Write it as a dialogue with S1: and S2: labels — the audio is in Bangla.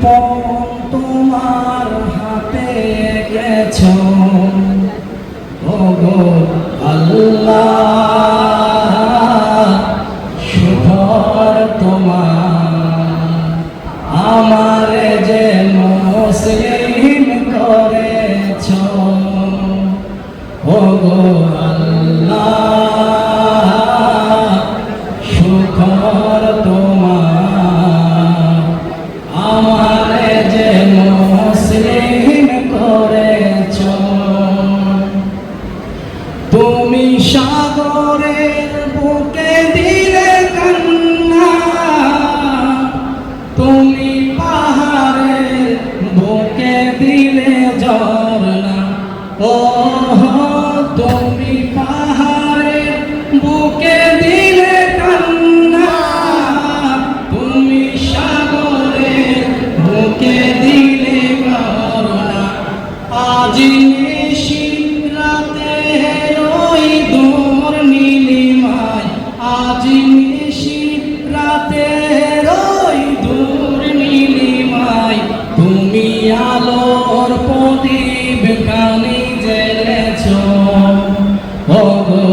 S1: জীবন তোমার হাতে গেছ ওগো আল্লাহ, শুকর তোমার। আমারে যে মুসলিম করেছ ওগো আল্লাহ, শুকর তোমার। আমারে যে মুসলিম করেছ। তুমি সাগরের বুকে দিলে কান্না, তুমি পাহাড়ের বুকে দিলে ঝরনা। ও তুমি পাহাড়ের বুকে দিলে কান্না, তুমি সাগরের বুকে দিলে ঝরনা। আজ রাতে ওই দূর নীলিমায়, আজ রাতে ওই দূর নীলিমায়, তুমি আলোর প্রদীপ কানে জ্বেলেছ ওগো